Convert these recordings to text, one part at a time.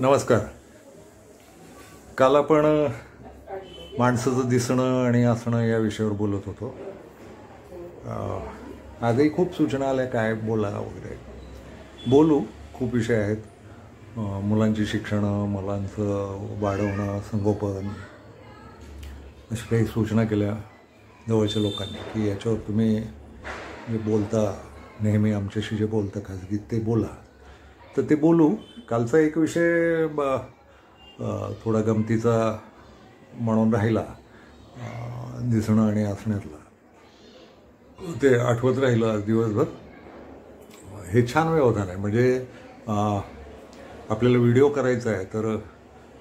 नमस्कार. काल आपण माणसाचं दिसणं आणि असणं या विषयावर बोलत होतो. आजही खूप सूचना आल्या काय बोला वगैरे. बोलू, खूप विषय आहेत. मुलांची शिक्षणं, मुलांचं वाढवणं, संगोपन, अशा काही सूचना केल्या जवळच्या लोकांनी की याच्यावर तुम्ही जे बोलता नेहमी आमच्याशी जे बोलता खाजगीत ते बोला. तर ते बोलू. कालचा एक विषय थोडा गमतीचा म्हणून राहिला, दिसणं आणि असण्यातला. ते आठवत राहिलं आज दिवसभर. हे छान व्यवधान आहे. म्हणजे आपल्याला व्हिडिओ करायचा आहे तर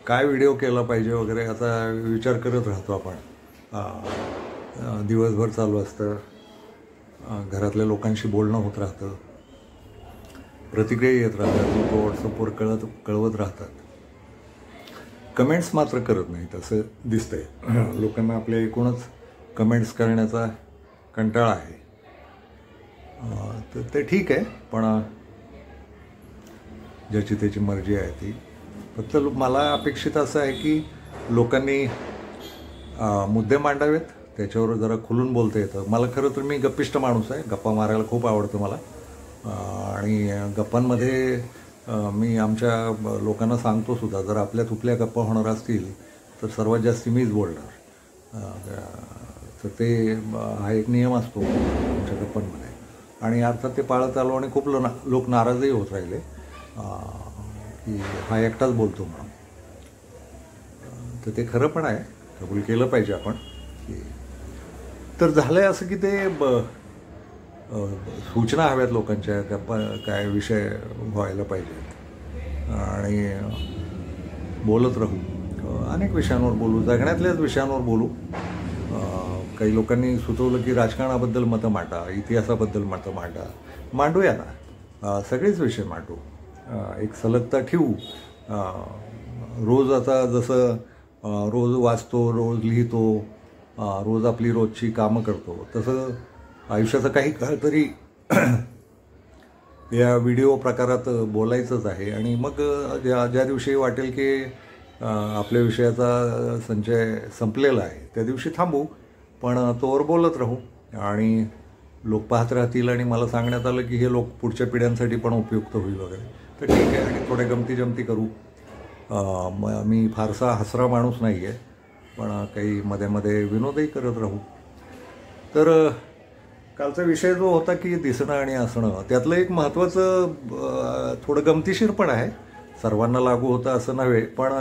काय व्हिडिओ केला पाहिजे वगैरे असा विचार करत राहतो आपण. दिवसभर चालू असतं, घरातल्या लोकांशी बोलणं होत राहतं, प्रतिक्रिया येत राहतात, लोक व्हॉट्सअपवर कळवत राहतात. कमेंट्स मात्र करत नाहीत असं दिसतंय. लोकांना आपल्या एकूणच कमेंट्स करण्याचा कंटाळा आहे. तर ते ठीक आहे, पण ज्याची त्याची मर्जी आहे ती. फक्त मला अपेक्षित असं आहे की लोकांनी मुद्दे मांडावेत, त्याच्यावर जरा खुलून बोलता येतं. मला खरं तर मी गप्पिष्ट माणूस आहे, गप्पा मारायला खूप आवडतं मला. आणि गप्पांमध्ये मी आमच्या लोकांना सांगतो सुद्धा, जर आपल्या तुपल्या गप्पा होणार असतील तर सर्वात जास्त मीच बोलणार. तर ते हा एक नियम असतो आमच्या गप्पांमध्ये. आणि अर्थात ते पाळत आलो आणि खूप लोक नाराजही होत राहिले की हा एकटाच बोलतो म्हणून. तर ते खरं पण आहे, कबूल केलं पाहिजे आपण. तर झालं आहे असं की ते सूचना हव्यात लोकांच्या, गप्पा काय विषय व्हायला पाहिजेत आणि बोलत राहू. अनेक विषयांवर बोलू, जगण्यातल्याच विषयांवर बोलू. काही लोकांनी सुचवलं की राजकारणाबद्दल मतं मांडा, इतिहासाबद्दल मतं मांडा. मांडूया ना, सगळेच विषय मांडू. एक सलगता ठेवू. रोज आता जसं रोज वाचतो, रोज लिहितो, रोज आपली रोजची कामं करतो, तसं आयुष्याचा काही काळ तरी या व्हिडिओ प्रकारात बोलायचंच आहे. आणि मग ज्या दिवशी वाटेल की आपल्या विषयाचा संचय संपलेला आहे त्या दिवशी थांबू, पण तोवर बोलत राहू. आणि लोक पाहत राहतील आणि मला सांगण्यात आलं की हे लोक पुढच्या पिढ्यांसाठी पण उपयुक्त होईल वगैरे, तर ठीक आहे. आणि थोड्या गमती जमती करू. मी फारसा हसरा माणूस नाही आहे, पण काही मध्ये मध्ये विनोदही करत राहू. तर कालचा विषय जो होता की दिसणं आणि असणं, त्यातलं एक महत्त्वाचं थोडं गमतीशीर पण आहे, सर्वांना लागू होतं असं नव्हे, पण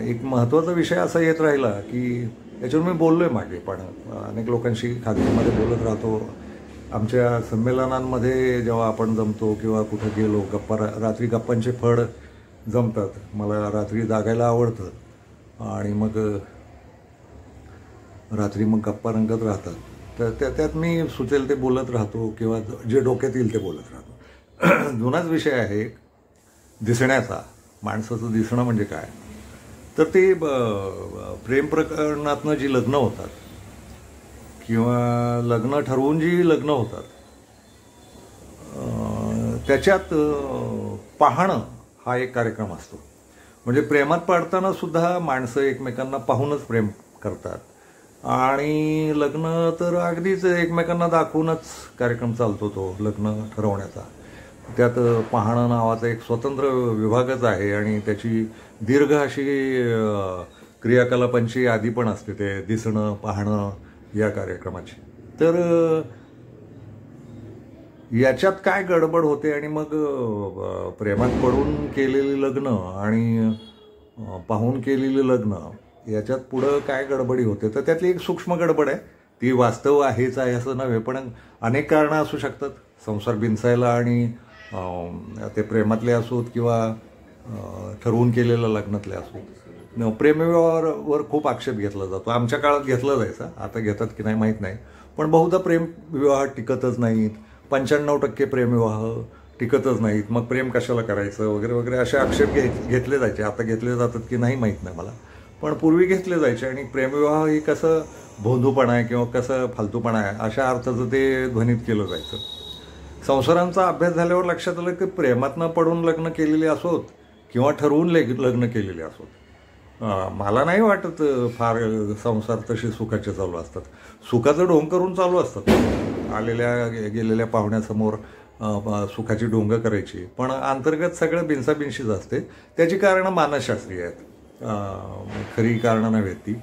एक महत्त्वाचा विषय असा येत राहिला की याच्यावर मी बोललो आहे मागे. पण अनेक लोकांशी खाजगीमध्ये बोलत राहतो. आमच्या संमेलनांमध्ये जेव्हा आपण जमतो किंवा कुठं गेलो, रात्री गप्पांचे फड जमतात. मला रात्री जागायला आवडतं आणि मग रात्री मग गप्पा रंगत राहतात. तर त्यात मी सुचेल ते बोलत राहतो किंवा जे डोक्यात येईल ते बोलत राहतो. जुनाच विषय आहे दिसण्याचा. माणसाचं दिसणं म्हणजे काय, तर ते प्रेम प्रकरणातनं जी लग्न होतात किंवा लग्न ठरवून जी लग्न होतात त्याच्यात पाहणं हा एक कार्यक्रम असतो. म्हणजे प्रेमात पडताना सुद्धा माणसं एकमेकांना पाहूनच प्रेम करतात. आणि लग्न तर अगदीच एकमेकांना दाखवूनच कार्यक्रम चालतो तो लग्न ठरवण्याचा. त्यात पाहणं नावाचा एक स्वतंत्र विभागच आहे आणि त्याची दीर्घ अशी क्रियाकलापांची यादी पण असते, ते दिसणं पाहणं या कार्यक्रमाची. तर याच्यात काय गडबड होते आणि मग प्रेमात पडून केलेली लग्न आणि पाहून केलेली लग्न याच्यात पुढं काय गडबडी होते. तर त्यातली एक सूक्ष्म गडबड आहे, ती वास्तव आहेच आहे असं नव्हे, पण अनेक कारणं असू शकतात संसार बिनसायला. आणि ते प्रेमातले असोत किंवा ठरवून केलेल्या लग्नातले असोत. प्रेमविवाहावर खूप आक्षेप घेतला जातो. आमच्या काळात घेतला जायचा, आता घेतात की नाही माहीत नाही, पण बहुधा प्रेमविवाह टिकतच नाहीत. 95% प्रेमविवाह टिकतच नाहीत. मग प्रेम कशाला करायचं वगैरे वगैरे असे आक्षेप घेतले जायचे. आता घेतले जातात की नाही माहीत नाही मला, पण पूर्वी घेतले जायचे. आणि प्रेमविवाह हे कसं भोंदूपणा आहे किंवा कसं फालतूपणा आहे अशा अर्थाचं ते ध्वनित केलं जायचं. संसारांचा अभ्यास झाल्यावर लक्षात आलं की प्रेमातनं पडून लग्न केलेले असोत किंवा ठरवून लग्न केलेले असोत. मला नाही वाटत फार संसार तसे सुखाचे चालू असतात. सुखाचं ढोंग करून चालू असतात. आलेल्या गेलेल्या पाहुण्यासमोर सुखाची ढोंग करायची, पण अंतर्गत सगळं बिनसाबिनशीच असते. त्याची कारणं मानसशास्त्रीय आहेत, खरी कारणं नव्हेत. ती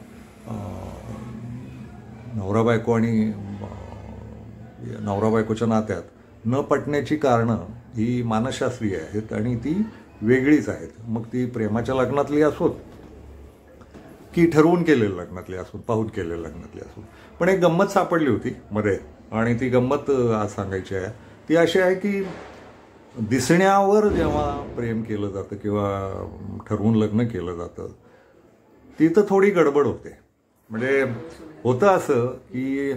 नवरा बायको आणि नवरा बायकोच्या नात्यात न पटण्याची कारणं ही मानसशास्त्रीय आहेत आणि ती वेगळीच आहेत. मग ती प्रेमाच्या लग्नातली असोत की ठरवून केलेल्या लग्नातली असोत, पाहून केलेल्या लग्नातली असोत. पण एक गंमत सापडली होती मध्ये, आणि ती गंमत आज सांगायची आहे. ती अशी आहे की दिसण्यावर जेव्हा प्रेम केलं जातं किंवा ठरवून लग्न केलं जातं, तिथं थोडी गडबड होते. म्हणजे होतं असं की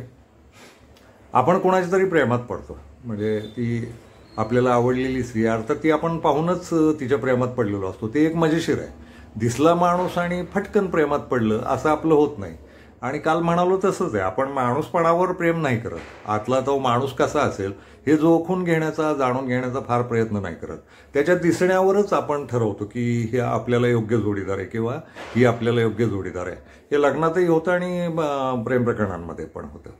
आपण कोणाच्या तरी प्रेमात पडतो. म्हणजे ती आपल्याला आवडलेली स्त्री, अर्थात ती आपण पाहूनच तिच्या प्रेमात पडलेलो असतो. ते एक मजेशीर आहे. दिसला माणूस आणि फटकन प्रेमात पडलं असं आपलं होत नाही. आणि काल म्हणालो तसंच आहे, आपण माणूसपणावर प्रेम नाही करत. आतला तो माणूस कसा असेल हे जोखून घेण्याचा, जाणून घेण्याचा फार प्रयत्न नाही करत. त्याच्या दिसण्यावरच आपण ठरवतो की हे आपल्याला योग्य जोडीदार आहे किंवा ही आपल्याला योग्य जोडीदार आहे. हे लग्नातही होतं आणि प्रेम प्रकरणांमध्ये पण होतं.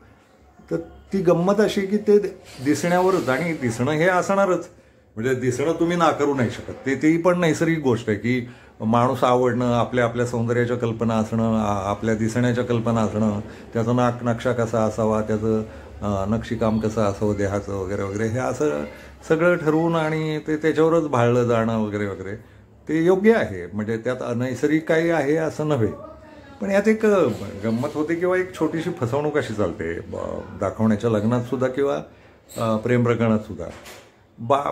तर ती गंमत अशी की ते दिसण्यावरच, आणि दिसणं हे असणारच. म्हणजे दिसणं तुम्ही नाकारू नाही शकत. तेही पण नैसर्गिक गोष्ट आहे की माणूस आवडणं, आपल्या सौंदर्याच्या कल्पना असणं, आपल्या दिसण्याच्या कल्पना असणं, त्याचं नक्षा कसा असावा, त्याचं नक्षीकाम कसं असावं देहाचं वगैरे वगैरे, हे असं सगळं ठरवून आणि ते त्याच्यावरच भाळलं जाणं वगैरे वगैरे ते योग्य आहे. म्हणजे त्यात अनैसर्गिक काही आहे असं नव्हे. पण यात एक गंमत होते किंवा एक छोटीशी फसवणूक अशी चालते दाखवण्याच्या लग्नात सुद्धा किंवा प्रेम प्रकरणात सुद्धा.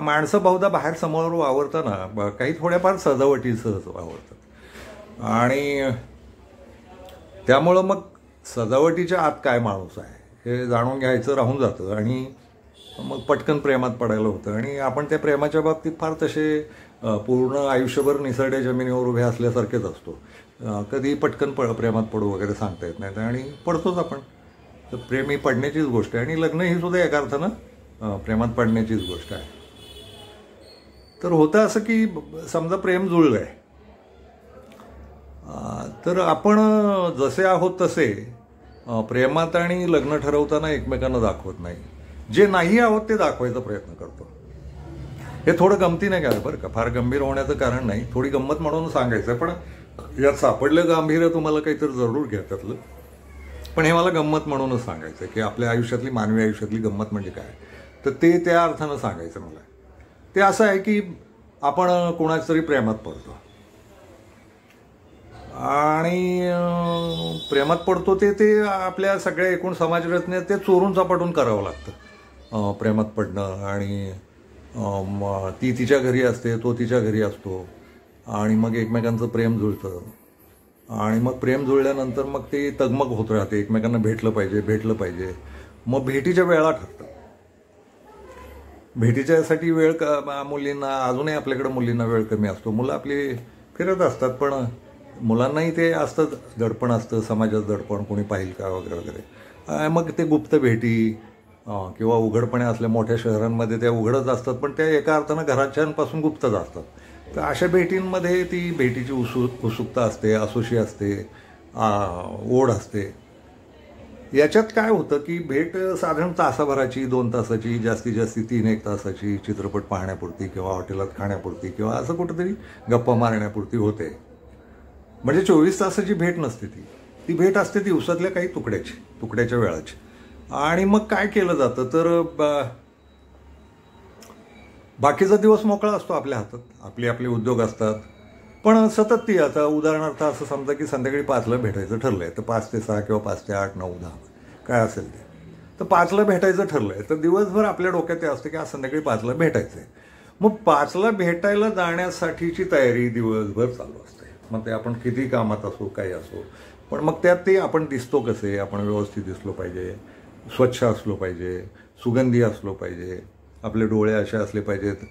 माणसं बहुधा बाहेर समोर वावरताना काही थोड्याफार सजावटीसह वावरतात, आणि त्यामुळं मग सजावटीच्या आत काय माणूस आहे हे जाणून घ्यायचं राहून जातं आणि मग पटकन प्रेमात पडायला होतं. आणि आपण त्या प्रेमाच्या बाबतीत फार तसे पूर्ण आयुष्यभर निसरड्या जमिनीवर उभे असल्यासारखेच असतो. कधी पटकन प्रेमात पडू वगैरे सांगता येत नाही, आणि पडतोच आपण. तर प्रेम ही पडण्याचीच गोष्ट आहे, आणि लग्न ही सुद्धा एका अर्थानं प्रेमात पडण्याचीच गोष्ट आहे. तर होतं असं की समजा प्रेम जुळलं आहे, तर आपण जसे आहोत तसे प्रेमात आणि लग्न ठरवताना एकमेकांना दाखवत नाही. जे नाही आहोत ते दाखवायचा प्रयत्न करतो. हे थोडं गमतीने घ्या बरं का, फार गंभीर होण्याचं कारण नाही, थोडी गंमत म्हणून सांगायचं. पण यात सापडलं गांभीर्य तुम्हाला काहीतरी जरूर घ्या त्यातलं. पण हे मला गंमत म्हणूनच सांगायचं की आपल्या आयुष्यातली, मानवी आयुष्यातली गंमत म्हणजे काय, तर ते त्या अर्थानं सांगायचं मला. ते असं आहे की आपण कोणाच तरी प्रेमात पडतो, आणि प्रेमात पडतो ते आपल्या सगळ्या एकूण समाजरचनेत ते चोरून चपाटून करावं लागतं. प्रेमात पडणं, आणि ती तिच्या घरी असते, तो तिच्या घरी असतो, आणि मग एकमेकांचं प्रेम जुळतं. आणि मग प्रेम जुळल्यानंतर मग ते तगमग होत राहते, एकमेकांना भेटलं पाहिजे. मग भेटीच्या वेळा ठरतात. भेटीच्यासाठी वेळ मुलींना, अजूनही आपल्याकडे मुलींना वेळ कमी असतो. मुलं आपली फिरत असतात, पण मुलांनाही ते असतं, दडपण असतं, समाजात दडपण, कोणी पाहिल का वगैरे वगैरे. मग ते गुप्त भेटी किंवा उघडपणे असल्या मोठ्या शहरांमध्ये त्या उघडच असतात, पण त्या एका अर्थानं घराच्यांपासून गुप्तच असतात. तर अशा भेटींमध्ये ती भेटीची उत्सुकता असते, असोशी असते, ओढ असते. याच्यात काय होतं की भेट साधारण तासाभराची, 2 तासाची, जास्तीत जास्त 3-1 तासाची, चित्रपट पाहण्यापुरती किंवा हॉटेलात खाण्यापुरती किंवा असं कुठेतरी गप्पा मारण्यापुरती होते. म्हणजे 24 तासाची भेट नसते ती भेट असते दिवसातल्या काही तुकड्याच्या वेळाची. आणि मग काय केलं जातं तर बाकीचा दिवस मोकळा असतो आपल्या हातात, आपले उद्योग असतात. पण सतत ती, आता उदाहरणार्थ असं समजा की संध्याकाळी 5ला भेटायचं ठरलंय, तर 5 ते 6 किंवा 5 ते 8, 9, 10 काय असेल ते, तर 5ला भेटायचं ठरलंय, तर दिवसभर आपल्या डोक्यात ते असतं की आज संध्याकाळी 5ला भेटायचंय. मग 5ला भेटायला जाण्यासाठीची तयारी दिवसभर चालू असते. मग ते आपण किती कामात असो, काही असो, पण मग त्यात ते आपण दिसतो कसे, आपण व्यवस्थित दिसलो पाहिजे, स्वच्छ असलो पाहिजे, सुगंधी असलो पाहिजे, आपले डोळे असे असले पाहिजेत,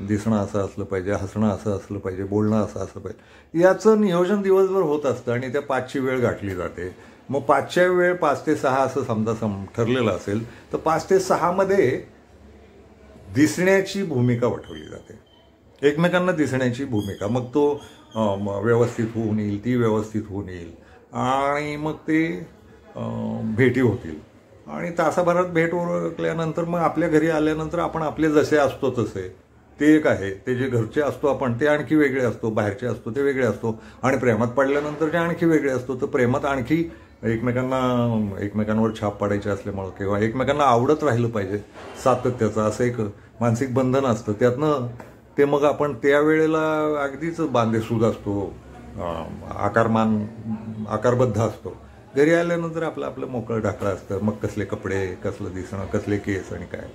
दिसणं असं असलं पाहिजे, हसणं असं असलं पाहिजे, बोलणं असं असलं पाहिजे. याचं नियोजन दिवसभर होत असतं आणि त्या 5ची वेळ गाठली जाते. मग 5च्या वेळ 5 ते 6 असं समजा ठरलेलं असेल, तर 5 ते 6 मध्ये दिसण्याची भूमिका वठवली जाते. एकमेकांना दिसण्याची भूमिका. मग तो व्यवस्थित होऊन येईल, ती व्यवस्थित होऊन येईल आणि मग ते भेटी होतील. आणि तासाभरात भेट ओळखल्यानंतर मग आपल्या घरी आल्यानंतर आपण आपले जसे असतो तसे, ते एक आहे. ते जे घरचे असतो आपण ते आणखी वेगळे असतो, बाहेरचे असतो ते वेगळे असतो. आणि प्रेमात पडल्यानंतर जे आणखी वेगळे असतो. तर प्रेमात आणखी एकमेकांवर छाप पाडायची असल्यामुळं किंवा एकमेकांना आवडत राहिलं पाहिजे सातत्याचं असं एक मानसिक बंधन असतं. त्यातनं ते मग आपण त्यावेळेला अगदीच बांधेसूद असतो, आकारबद्ध असतो. घरी आल्यानंतर आपलं मोकळं ढाकळं असतं. मग कसले कपडे, कसलं दिसणं, कसले केस आणि काय.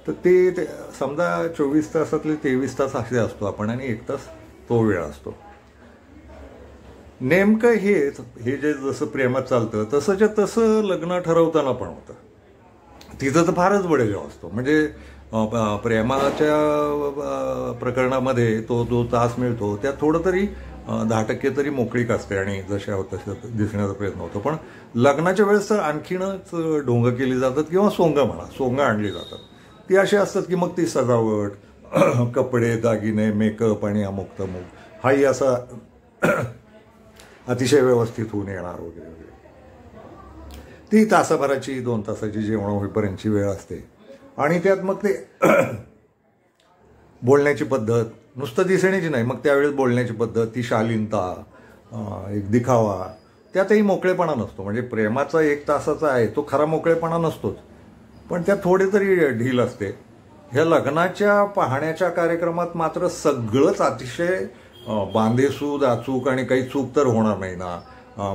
तर ते समजा 24 तासातले 23 तास असे असतो आपण आणि 1 तास तो वेळ असतो. नेमकं हे जे जसं प्रेमात चालतं तसंच्या तसं लग्न ठरवताना पण होतं. तिथं तर फारच बडेजाव असतो. म्हणजे प्रेमाच्या प्रकरणामध्ये तो जो तास मिळतो त्यात थोडं तरी 10% तरी मोकळीक असते आणि जशा होत तसं दिसण्याचा प्रयत्न होतो. पण लग्नाच्या वेळेस तर आणखीनच ढोंग केली जातात किंवा सोंग आणली जातात. ती अशी असतात की मग ती सजावट, कपडे, दागिने, मेकअप आणि अमुक तमुक हाही असा अतिशय व्यवस्थित होऊन येणार वगैरे वगैरे. ती तासाभराची 2 तासाची जेवण होईपर्यंतची वेळ असते. आणि त्यात मग ते बोलण्याची पद्धत नुसतं दिसण्याची नाही, मग त्यावेळेस बोलण्याची पद्धत, ती शालीनता, एक दिखावा, त्यातही मोकळेपणा नसतो. म्हणजे प्रेमाचा 1 तासाचा आहे तो खरा मोकळेपणा नसतोच, पण त्यात थोडी तरी ढील असते. ह्या लग्नाच्या पाहण्याच्या कार्यक्रमात मात्र सगळंच अतिशय बांधेसूद, अचूक आणि काही चूक तर होणार नाही ना.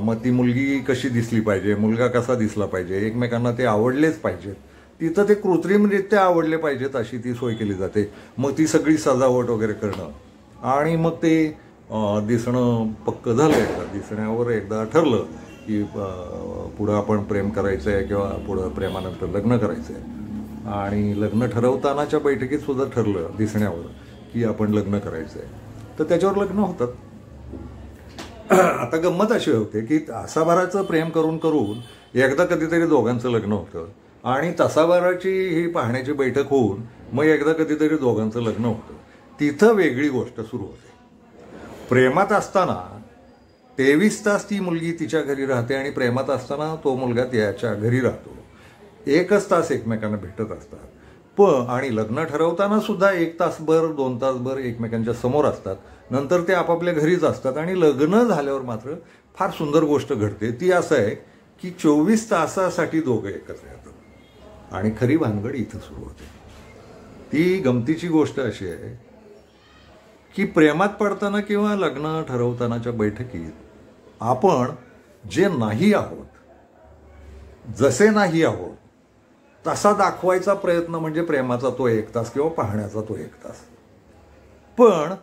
मग ती मुलगी कशी दिसली पाहिजे, मुलगा कसा दिसला पाहिजे, एकमेकांना ते आवडलेच पाहिजेत. तिथं ते कृत्रिमरित्या आवडले पाहिजेत अशी ती सोय केली जाते. मग ती सगळी सजावट वगैरे करणं आणि मग ते दिसणं पक्क झालं. दिसण्यावर एकदा ठरलं की पुढं आपण प्रेम करायचं आहे किंवा पुढं प्रेमानंतर लग्न करायचं आहे. आणि लग्न ठरवतानाच्या बैठकीत सुद्धा ठरलं दिसण्यावर की आपण लग्न करायचं आहे, तर त्याच्यावर लग्न होतात. आता गंमत अशी होते की तासाभराचं प्रेम करून करून एकदा कधीतरी दोघांचं लग्न होतं आणि तासाभराची ही पाहण्याची बैठक होऊन मग एकदा कधीतरी दोघांचं लग्न होतं. तिथं वेगळी गोष्ट सुरू होते. प्रेमात असताना 23 तास ती मुलगी तिच्या घरी राहते आणि प्रेमात असताना तो मुलगा त्याच्या घरी राहतो. 1च तास एकमेकांना भेटत असतात. आणि लग्न ठरवताना सुद्धा 1 तासभर 2 तासभर एकमेकांच्या समोर असतात. नंतर ते आपापल्या घरीच असतात. आणि लग्न झाल्यावर मात्र फार सुंदर गोष्ट घडते. ती असं आहे की 24 तासासाठी दोघं एकत्र येतात आणि खरी भानगड इथं सुरू होते. ती गमतीची गोष्ट अशी आहे की प्रेमात पडताना किंवा लग्न ठरवतानाच्या बैठकीत आपण जे नाही आहोत, जसे नाही आहोत तसा दाखवायचा प्रयत्न म्हणजे प्रेमाचा तो 1 तास किंवा पाहण्याचा तो 1 तास. पण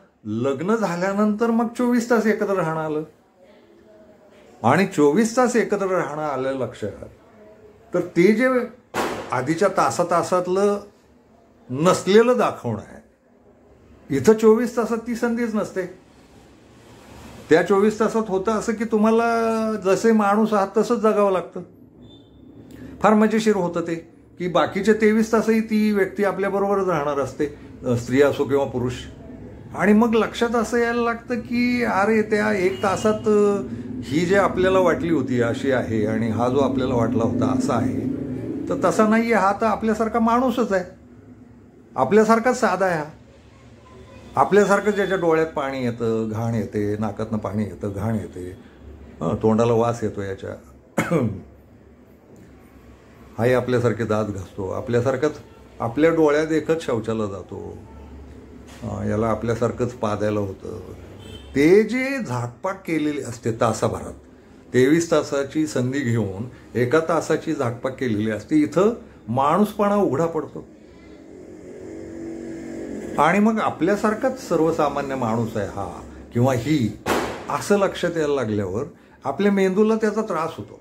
लग्न झाल्यानंतर मग 24 तास एकत्र राहणं आलं आणि 24 तास एकत्र राहणं आलं लक्षात, तर ते जे आधीच्या तासातलं नसलेलं दाखवणं आहे, इथं 24 तासात ती संधीच नसते. त्या 24 तासात होतं असं की तुम्हाला जसे माणूस आहात तसंच जगावं लागतं. फार मजेशीर होतं ते की बाकीचे 23 तासही ती व्यक्ती आपल्याबरोबरच राहणार असते, स्त्री असो किंवा पुरुष. आणि मग लक्षात असं यायला लागतं की अरे त्या 1 तासात ही जे आपल्याला वाटली होती अशी आहे आणि हा जो आपल्याला वाटला होता असा आहे, तर तसा नाही आहे. हा तर आपल्यासारखा माणूसच आहे, आपल्यासारखाच साधा आहे. आपल्यासारखं ज्याच्या डोळ्यात पाणी येतं, घाण येते, नाकातनं पाणी येतं, घाण येते, तोंडाला वास येतो याच्या, हाही आपल्यासारखे दात घासतो, आपल्यासारखंच आपल्या डोळ्यात एकच शौचाला जातो, याला आपल्यासारखंच पादायला होतं. ते जे झाकपाक केलेली असते तासाभरात, 23 तासाची संधी घेऊन 1 तासाची झाकपाक केलेली असते, इथं माणूसपणा उघडा पडतो. आणि मग आपल्यासारखाच सर्वसामान्य माणूस आहे हा किंवा ही असं लक्षात यायला लागल्यावर आपल्या मेंदूला त्याचा त्रास होतो.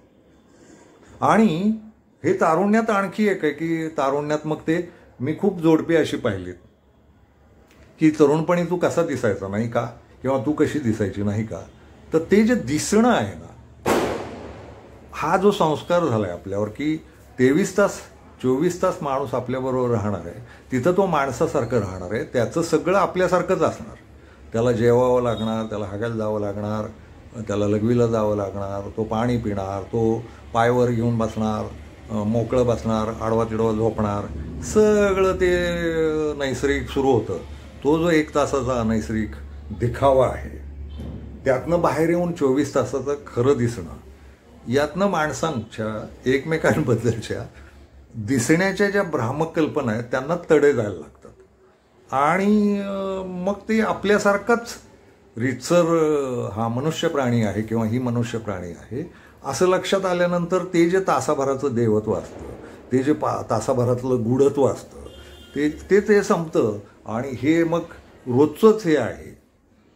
आणि हे तारुण्यात आणखी एक आहे की तारुण्यात मग ते मी खूप जोडपी अशी पाहिलीत की तरुणपणी तू कसा दिसायचा नाही का, किंवा तू कशी दिसायची नाही का. तर ते जे दिसणं आहे ना, हा जो संस्कार झालाय आपल्यावर की 23 तास 24 तास माणूस आपल्याबरोबर राहणार आहे, तिथं तो माणसासारखं राहणार आहे, त्याचं सगळं आपल्यासारखंच असणार. त्याला जेवावं लागणार, त्याला हागायला जावं लागणार, त्याला लघवीला जावं लागणार, तो पाणी पिणार, तो पायवर घेऊन बसणार, मोकळं बसणार, आडवा तिडवा झोपणार, सगळं ते नैसर्गिक सुरू होतं. तो जो 1 तासाचा नैसर्गिक दिखावा आहे, त्यातनं बाहेर येऊन 24 तासाचं खरं दिसणं, यातनं माणसांच्या एकमेकांबद्दलच्या दिसण्याच्या ज्या भ्रामक कल्पना आहेत त्यांना तडे जायला लागतात. आणि मग ते आपल्यासारखाच रीतसर हा मनुष्य प्राणी आहे किंवा ही मनुष्य प्राणी आहे असं लक्षात आल्यानंतर ते जे तासाभराचं देवत्व असतं, ते जे तासाभरातलं गूढत्व असतं, ते संपतं. आणि हे मग रोजचंच हे आहे.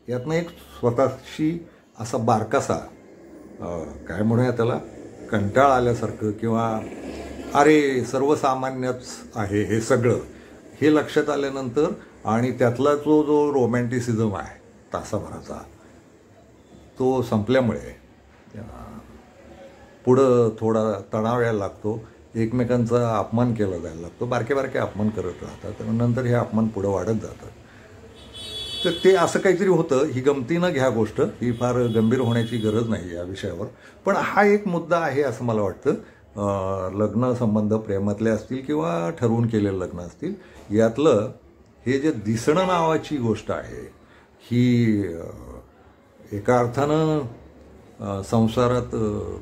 यातनं एक स्वतःशी असा बारकासा काय म्हणूया त्याला, कंटाळा आल्यासारखं किंवा अरे सर्वसामान्यच आहे हे सगळं, हे लक्षात आल्यानंतर आणि त्यातला जो रोमॅन्टिसिझम आहे तासाभराचा, तो संपल्यामुळे पुढं थोडा तणाव यायला लागतो, एकमेकांचा अपमान केला जायला लागतो, बारके बारके अपमान करत राहतात, नंतर हे अपमान पुढं वाढत जातात. तर ते असं काहीतरी होतं. ही गमतीनं घ्या गोष्ट, ही फार गंभीर होण्याची गरज नाही या विषयावर. पण हा एक मुद्दा आहे असं मला वाटतं. लग्न संबंध प्रेमातले असतील किंवा ठरवून केलेलं लग्न असतील, यातलं हे जे दिसणं नावाची गोष्ट आहे, ही एका अर्थानं संसारात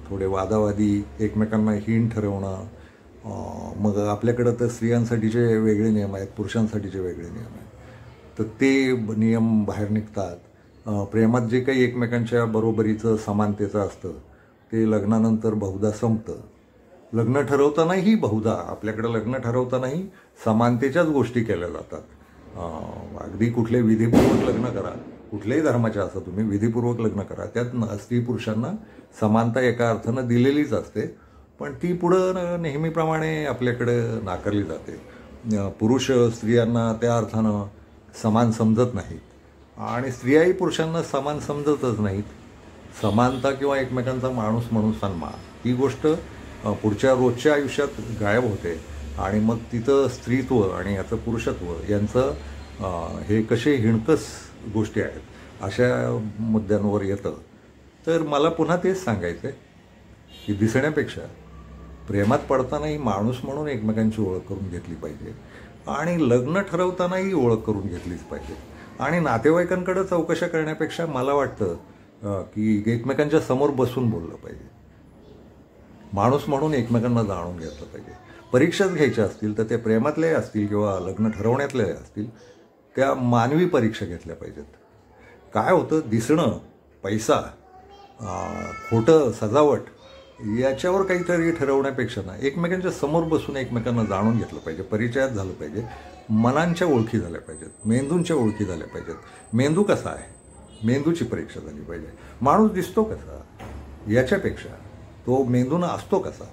थोडे वादावादी, एकमेकांना हीन ठरवणं, मग आपल्याकडं तर स्त्रियांसाठीचे वेगळे नियम आहेत, पुरुषांसाठीचे वेगळे नियम आहेत, तर ते नियम बाहेर निघतात. प्रेमात जे काही एकमेकांच्या बरोबरीचं समानतेचं असतं ते लग्नानंतर बहुधा संपतं. लग्न ठरवतानाही बहुधा आपल्याकडं लग्न ठरवतानाही समानतेच्याच गोष्टी केल्या जातात. अगदी कुठले विधीपूर्वक लग्न करा, कुठल्याही धर्माचे असं तुम्ही विधीपूर्वक लग्न करा, त्यात स्त्री पुरुषांना समानता एका अर्थानं दिलेलीच असते, पण ती पुढं नेहमीप्रमाणे आपल्याकडं नाकारली जाते. पुरुष स्त्रियांना त्या अर्थानं समान समजत नाहीत आणि स्त्रियाही पुरुषांना समान समजतच नाहीत. समानता किंवा एकमेकांचा माणूस म्हणून सन्मान ही गोष्ट पुढच्या रोजच्या आयुष्यात गायब होते आणि मग तिथं स्त्रीत्व आणि याचं पुरुषत्व यांचं हे कसे हिणकस गोष्टी आहेत अशा मुद्द्यांवर येतं. तर मला पुन्हा तेच सांगायचं आहे की दिसण्यापेक्षा प्रेमात पडतानाही माणूस म्हणून एकमेकांची ओळख करून घेतली पाहिजे आणि लग्न ठरवतानाही ओळख करून घेतलीच पाहिजे. आणि नातेवाईकांकडे चौकशा करण्यापेक्षा मला वाटतं की एकमेकांच्या समोर बसून बोललं पाहिजे, माणूस म्हणून एकमेकांना जाणून घेतलं पाहिजे. परीक्षाच घ्यायच्या असतील तर ते प्रेमातले असतील किंवा लग्न ठरवण्यातले असतील, त्या मानवी परीक्षा घेतल्या पाहिजेत. काय होतं, दिसणं, पैसा, खोटं सजावट याच्यावर काहीतरी ठरवण्यापेक्षा ना एकमेकांच्या समोर बसून एकमेकांना जाणून घेतलं पाहिजे, परिचयात झालं पाहिजे, मनांच्या ओळखी झाल्या पाहिजेत, मेंदूंच्या ओळखी झाल्या पाहिजेत. मेंदू कसा आहे, मेंदूची परीक्षा झाली पाहिजे. माणूस दिसतो कसा याच्यापेक्षा तो मेंदूनं असतो कसा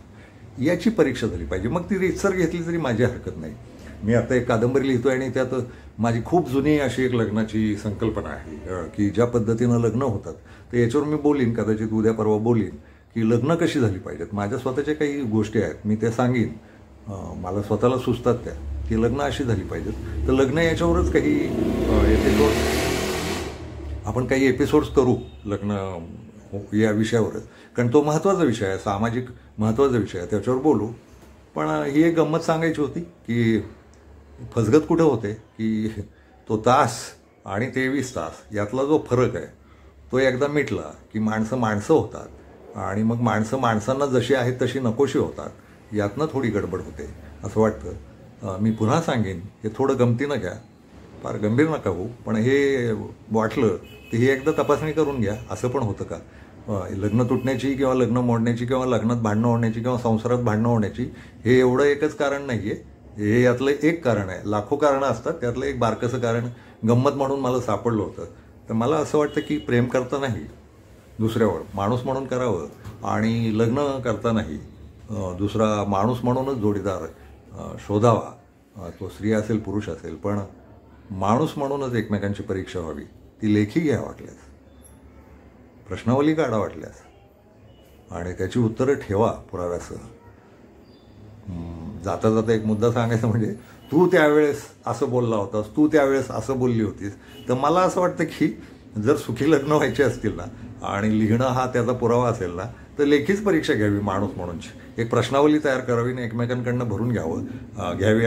याची परीक्षा झाली पाहिजे. मग ती रीतसर घेतली तरी माझी हरकत नाही. मी आता एक कादंबरी लिहितोय आणि त्यात माझी खूप जुनी अशी एक लग्नाची संकल्पना आहे की ज्या पद्धतीनं लग्न होतात तर याच्यावर मी बोलीन, कदाचित उद्या परवा बोलीन की लग्न कशी झाली पाहिजेत. माझ्या स्वतःच्या काही गोष्टी आहेत, मी त्या सांगीन, मला स्वतःला सुचतात त्या की लग्न अशी झाली पाहिजेत. तर लग्न याच्यावरच काही एपिसोड आपण काही एपिसोड्स करू लग्न या विषयावरच, कारण तो महत्त्वाचा विषय आहे, सामाजिक महत्त्वाचा विषय आहे, त्याच्यावर बोलू. पण ही एक गंमत सांगायची होती की फसगत कुठं होते की तो तास आणि 23 तास यातला जो फरक आहे तो एकदा मिटला की माणसं माणसं होतात आणि मग माणसं माणसांना जशी आहेत तशी नकोशी होतात. यातनं थोडी गडबड होते असं वाटतं. मी पुन्हा सांगेन, हे थोडं गमतीनं घ्या, फार गंभीर नका होऊ, पण हे वाटलं तर ही एकदा तपासणी करून घ्या. असं पण होतं का लग्न तुटण्याची किंवा लग्न मोडण्याची किंवा लग्नात भांडणं होण्याची किंवा संसारात भांडणं होण्याची हे एवढं एकच कारण नाही आहे, हे यातलं एक कारण आहे. लाखो कारणं असतात, त्यातलं एक बारकंसं कारण गंमत म्हणून मला सापडलं होतं. तर मला असं वाटतं की प्रेम करतानाही दुसऱ्यावर माणूस म्हणून करावं आणि लग्न करतानाही दुसरा माणूस म्हणूनच जोडीदार शोधावा. तो स्त्री असेल पुरुष असेल, पण माणूस म्हणूनच एकमेकांची परीक्षा व्हावी. ती लेखी घ्या वाटल्यास, प्रश्नावली काढा वाटल्यास आणि त्याची उत्तरं ठेवा पुराव्यासह. जाता जाता एक मुद्दा सांगायचा म्हणजे तू त्यावेळेस असं बोलला होतास, तू त्यावेळेस असं बोलली होतीस. तर मला असं वाटतं की जर सुखी लग्न व्हायचे असतील ना आणि लिहिणं हा त्याचा पुरावा असेल ना, तर लेखीच परीक्षा घ्यावी माणूस म्हणूनची. एक प्रश्नावली तयार करावी आणि एकमेकांकडनं भरून घ्यावी.